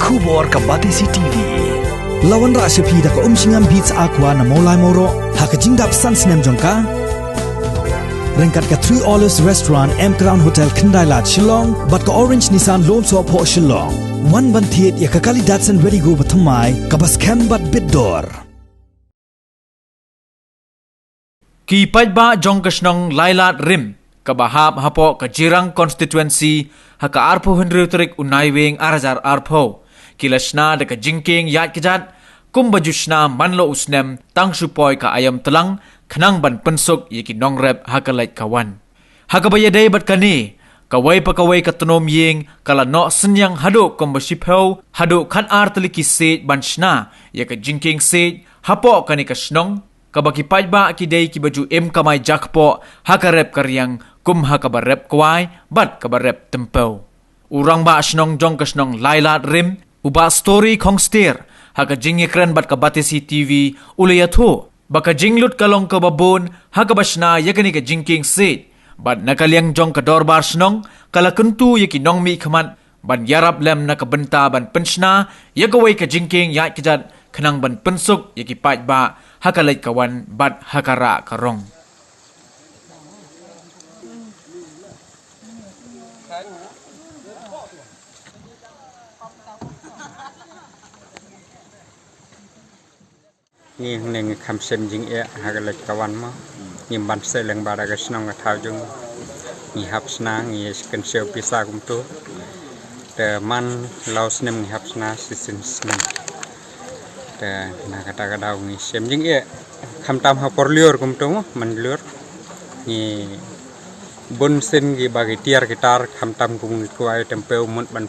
Kubor ka Batisi TV. Lawan Rashapi da ka Singam Beats Aqua na Molai Moro haka jingdap Sunsnem Jongka. Rengkat ka 3 Olives Restaurant M Crown Hotel Kendailat Shillong bat ka Orange Nissan Lone Swap Ho Shillong. One Bantiet ya ka Kali Datsun Ready Go Batamai ka Baskem bat Bidor. Ki pajba jong kasnong Lailat Rim kabahap hapo ka Jirang Constituency haka arpo hendreuterik unaiwing arajar arpo kilashna de ka jingking yat kejat kumbajushna manlo usnem tang supoy ka ayam telang khnang ban pensuk yiki nongrep haka lait kawan haka bayadai bat kani kawai pakawai ka tonom ying kala no senyang hado kumbashipho hado khan arteliki se banshna yaka jingking se hapo kani kasnong kabaki pajba kidai ki baju em kamai jakpo hakarep karyang kum hakabarep kwai bat kabarep tempo urang ba snong jong kasnong Lailat Rim uba story khong steer haka jingikran bat ka Batisi TV ulayatho baka jinglut kalong ka babon haka basna yakani ka jingking seat bat nakaliang jong ka dorbar snong kala kuntu yaki nong mi khamat ban yarap lem na ka benta ban penshna yakawai ka jingking yak kijat khnang ban pensuk yaki pajba haka lait kawan bat hakara karong ni neng kamsem jing e hagalek kawan mo ni ban seleng bara ga snong ga thajung ni hapsna ni sken sel pisa kumtu te man laus nem ni hapsna sisin snem te na kata ga daw ni sem jing e khamtam ha porlior kumtu mo man lior ni bon sen gi bagi tiar gitar khamtam kung kuai tempeu mun ban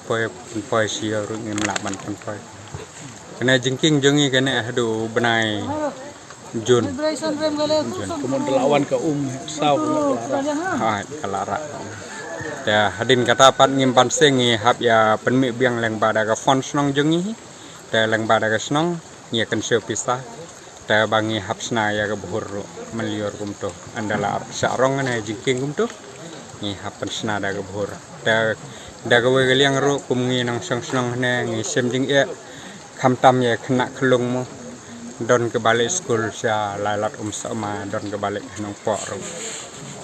poi sia ru ni mla ban poi kena jingking jongi kena hadu benai jun kemudian lawan ke sau kalara ya hadin kata pat ngimpan sengi hab ya penmi biang leng pada ka fon snong jongi te leng pada ka snong nya kan seo pisa te bangi hab sna ya ka buhur melior kumto andala sarong na jingking kumto ni hab sna da ka buhur te da ka we liang ru kumngi nang song snong ne ngi sem jing e khamtam ya kena kelung mo don ke balik school sia Lailat sama don ke balik nong po ro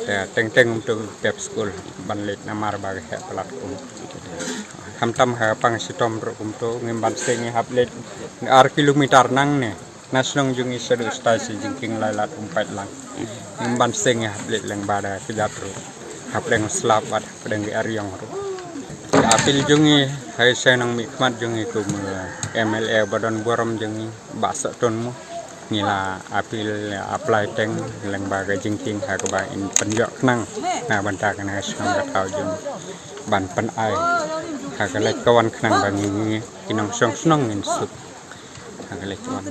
ya teng untuk pep school banlik namar bagi he pelat khamtam ha pang sitom ro kumto ngimban sengi haplet ar kilometer nang ne nasnong jungi sedu stasi jingking Lailat umpat lang ngimban sengi haplet leng bada kejatro hapleng slap bad pedeng ariong ro apil jungi hai senang mikmat jungi kum MLA badan boram jungi basa tonmu ngila apil apply teng leng baga jingking ha ka ba in penjok nang na banta kana snong ka tau jung ban pen ai ha ka lek kawan knang bangi kinong song snong in sup ha ka lek kawan